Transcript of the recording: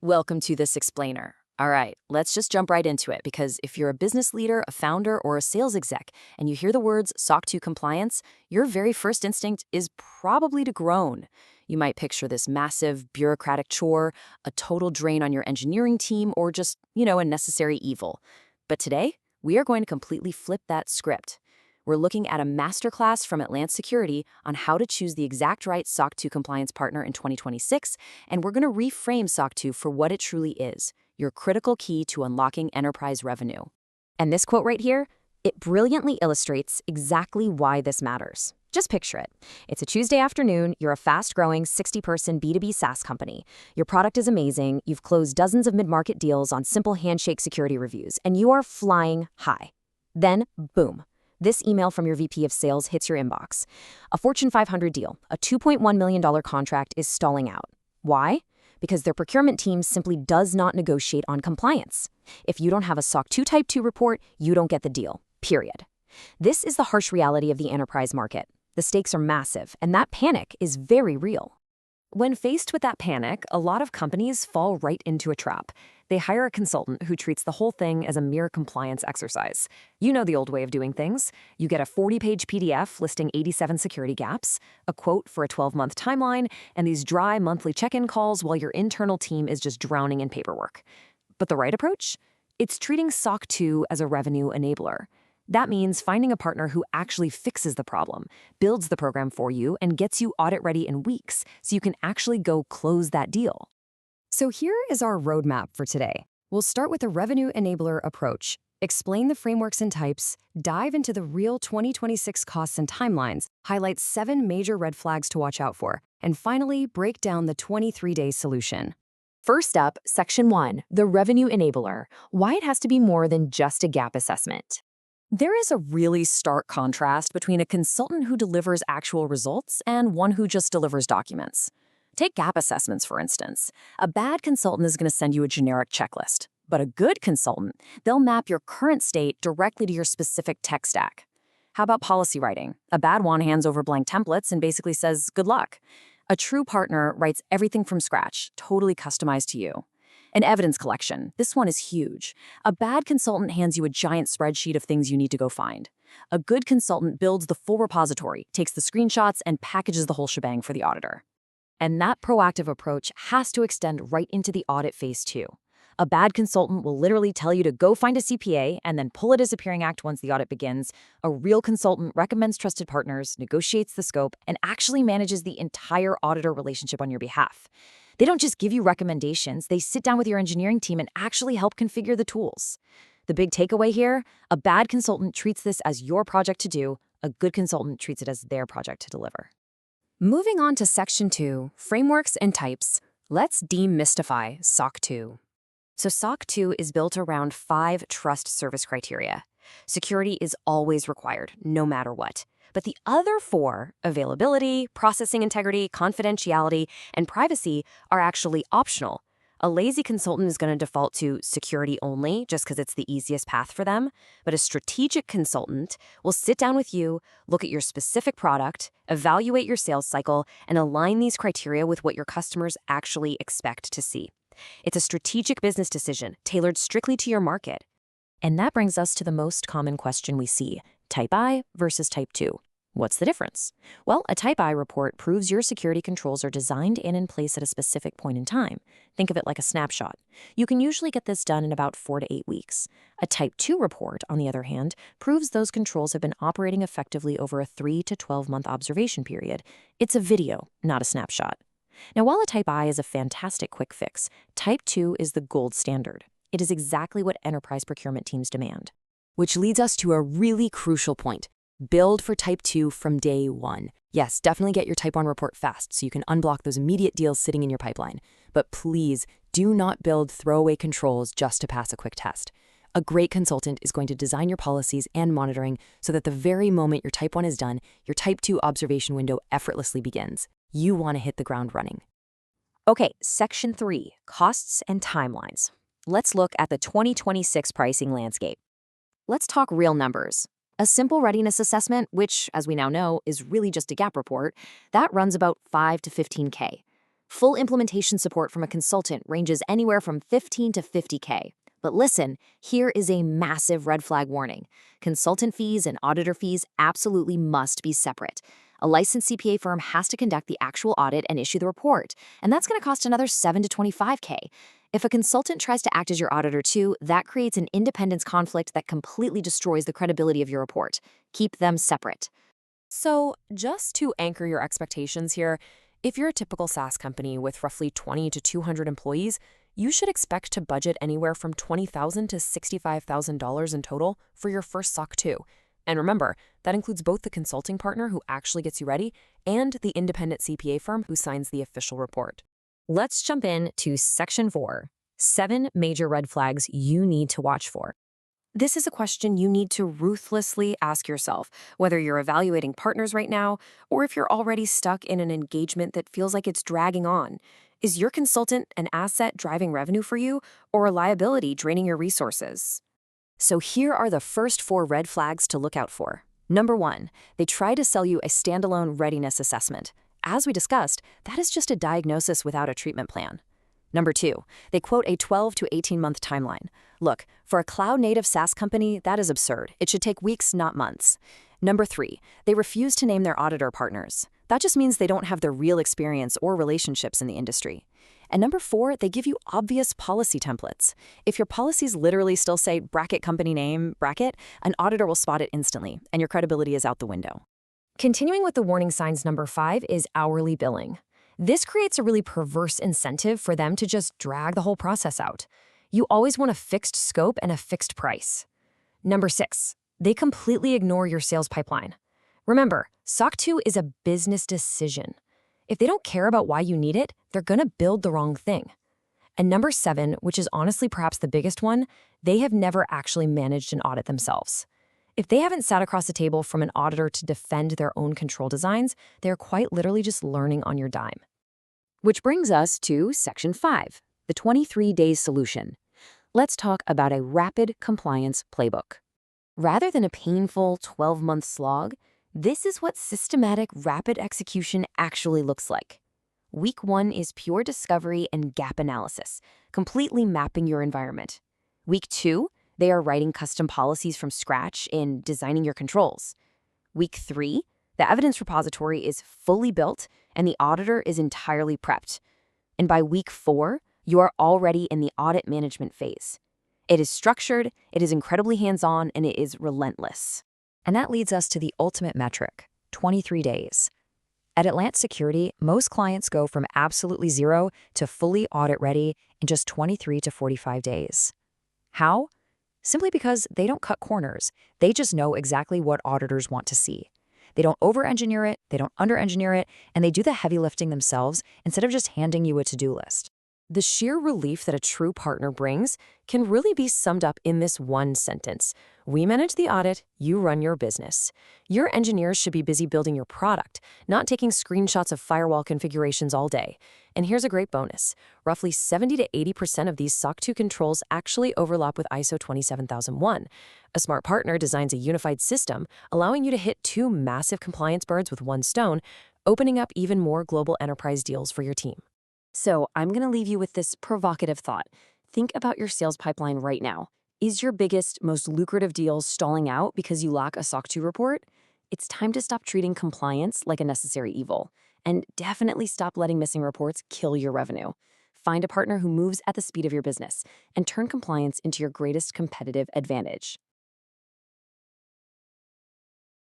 Welcome to this explainer. All right, let's just jump right into it because if you're a business leader, a founder, or a sales exec and you hear the words SOC 2 compliance, your very first instinct is probably to groan. You might picture this massive bureaucratic chore, a total drain on your engineering team, or just, a necessary evil. But today, we are going to completely flip that script. We're looking at a masterclass from Atlant Security on how to choose the exact right SOC 2 compliance partner in 2026, and we're going to reframe SOC 2 for what it truly is, your critical key to unlocking enterprise revenue. And this quote right here, it brilliantly illustrates exactly why this matters. Just picture it. It's a Tuesday afternoon, you're a fast-growing 60-person B2B SaaS company. Your product is amazing, you've closed dozens of mid-market deals on simple handshake security reviews, and you are flying high. Then, boom. This email from your VP of sales hits your inbox. A Fortune 500 deal, a $2.1 million contract is stalling out. Why? Because their procurement team simply does not negotiate on compliance. If you don't have a SOC 2 Type 2 report, you don't get the deal, period. This is the harsh reality of the enterprise market. The stakes are massive, and that panic is very real. When faced with that panic, a lot of companies fall right into a trap. They hire a consultant who treats the whole thing as a mere compliance exercise. You know the old way of doing things. You get a 40-page PDF listing 87 security gaps, a quote for a 12-month timeline, and these dry monthly check-in calls while your internal team is just drowning in paperwork. But the right approach? It's treating SOC 2 as a revenue enabler. That means finding a partner who actually fixes the problem, builds the program for you, and gets you audit-ready in weeks so you can actually go close that deal. So here is our roadmap for today. We'll start with a revenue enabler approach, explain the frameworks and types, dive into the real 2026 costs and timelines, highlight 7 major red flags to watch out for, and finally break down the 23-day solution. First up, Section 1, the revenue enabler, why it has to be more than just a gap assessment. There is a really stark contrast between a consultant who delivers actual results and one who just delivers documents. Take gap assessments, for instance. A bad consultant is going to send you a generic checklist, but a good consultant, they'll map your current state directly to your specific tech stack. How about policy writing? A bad one hands over blank templates and basically says, good luck. A true partner writes everything from scratch, totally customized to you. An evidence collection. This one is huge. A bad consultant hands you a giant spreadsheet of things you need to go find. A good consultant builds the full repository, takes the screenshots, and packages the whole shebang for the auditor. And that proactive approach has to extend right into the audit phase too. A bad consultant will literally tell you to go find a CPA and then pull a disappearing act once the audit begins. A real consultant recommends trusted partners, negotiates the scope, and actually manages the entire auditor relationship on your behalf. They don't just give you recommendations, they sit down with your engineering team and actually help configure the tools. The big takeaway here, a bad consultant treats this as your project to do, a good consultant treats it as their project to deliver. Moving on to Section 2, frameworks and types, let's demystify SOC 2. So SOC 2 is built around 5 trust service criteria. Security is always required, no matter what. But the other 4, availability, processing integrity, confidentiality, and privacy, are actually optional. A lazy consultant is going to default to security only just because it's the easiest path for them. But a strategic consultant will sit down with you, look at your specific product, evaluate your sales cycle, and align these criteria with what your customers actually expect to see. It's a strategic business decision tailored strictly to your market. And that brings us to the most common question we see, Type I versus Type 2. What's the difference? Well, a Type I report proves your security controls are designed and in place at a specific point in time. Think of it like a snapshot. You can usually get this done in about 4 to 8 weeks. A Type 2 report, on the other hand, proves those controls have been operating effectively over a 3 to 12-month observation period. It's a video, not a snapshot. Now, while a Type I is a fantastic quick fix, Type 2 is the gold standard. It is exactly what enterprise procurement teams demand. Which leads us to a really crucial point. Build for Type 2 from day one. Yes, definitely get your Type 1 report fast so you can unblock those immediate deals sitting in your pipeline. But please do not build throwaway controls just to pass a quick test. A great consultant is going to design your policies and monitoring so that the very moment your Type 1 is done, your Type 2 observation window effortlessly begins. You want to hit the ground running. Okay, Section 3, costs and timelines. Let's look at the 2026 pricing landscape. Let's talk real numbers. A simple readiness assessment, which, as we now know, is really just a gap report, that runs about $5 to $15K. Full implementation support from a consultant ranges anywhere from 15 to 50K. But listen, here is a massive red flag warning. Consultant fees and auditor fees absolutely must be separate. A licensed CPA firm has to conduct the actual audit and issue the report, and that's going to cost another 7 to 25K. If a consultant tries to act as your auditor too, that creates an independence conflict that completely destroys the credibility of your report. Keep them separate. So, just to anchor your expectations here, if you're a typical SaaS company with roughly 20 to 200 employees, you should expect to budget anywhere from $20,000 to $65,000 in total for your first SOC 2. And remember, that includes both the consulting partner who actually gets you ready and the independent CPA firm who signs the official report. Let's jump in to Section 4, 7 major red flags you need to watch for. This is a question you need to ruthlessly ask yourself, whether you're evaluating partners right now or if you're already stuck in an engagement that feels like it's dragging on. Is your consultant an asset driving revenue for you or a liability draining your resources? So here are the first 4 red flags to look out for. Number 1, they try to sell you a standalone readiness assessment. As we discussed, that is just a diagnosis without a treatment plan. Number 2, they quote a 12 to 18-month timeline. Look, for a cloud-native SaaS company, that is absurd. It should take weeks, not months. Number 3, they refuse to name their auditor partners. That just means they don't have the real experience or relationships in the industry. And number 4, they give you obvious policy templates. If your policies literally still say bracket company name, bracket, an auditor will spot it instantly, and your credibility is out the window. Continuing with the warning signs, number 5 is hourly billing. This creates a really perverse incentive for them to just drag the whole process out. You always want a fixed scope and a fixed price. Number 6, they completely ignore your sales pipeline. Remember, SOC 2 is a business decision. If they don't care about why you need it, they're going to build the wrong thing. And number 7, which is honestly perhaps the biggest one, they have never actually managed an audit themselves. If they haven't sat across the table from an auditor to defend their own control designs, they're quite literally just learning on your dime. Which brings us to Section 5, the 23 days solution. Let's talk about a rapid compliance playbook. Rather than a painful 12-month slog, this is what systematic rapid execution actually looks like. Week 1 is pure discovery and gap analysis, completely mapping your environment. Week 2, they are writing custom policies from scratch in designing your controls. Week 3, the evidence repository is fully built and the auditor is entirely prepped. And by week 4, you are already in the audit management phase. It is structured, it is incredibly hands-on, and it is relentless. And that leads us to the ultimate metric, 23 days. At Atlant Security, most clients go from absolutely zero to fully audit-ready in just 23 to 45 days. How? Simply because they don't cut corners. They just know exactly what auditors want to see. They don't over-engineer it, they don't under-engineer it, and they do the heavy lifting themselves instead of just handing you a to-do list. The sheer relief that a true partner brings can really be summed up in this one sentence. We manage the audit, you run your business. Your engineers should be busy building your product, not taking screenshots of firewall configurations all day. And here's a great bonus. Roughly 70 to 80% of these SOC 2 controls actually overlap with ISO 27001. A smart partner designs a unified system, allowing you to hit 2 massive compliance birds with one stone, opening up even more global enterprise deals for your team. So I'm going to leave you with this provocative thought. Think about your sales pipeline right now. Is your biggest, most lucrative deal stalling out because you lack a SOC 2 report? It's time to stop treating compliance like a necessary evil. And definitely stop letting missing reports kill your revenue. Find a partner who moves at the speed of your business and turn compliance into your greatest competitive advantage.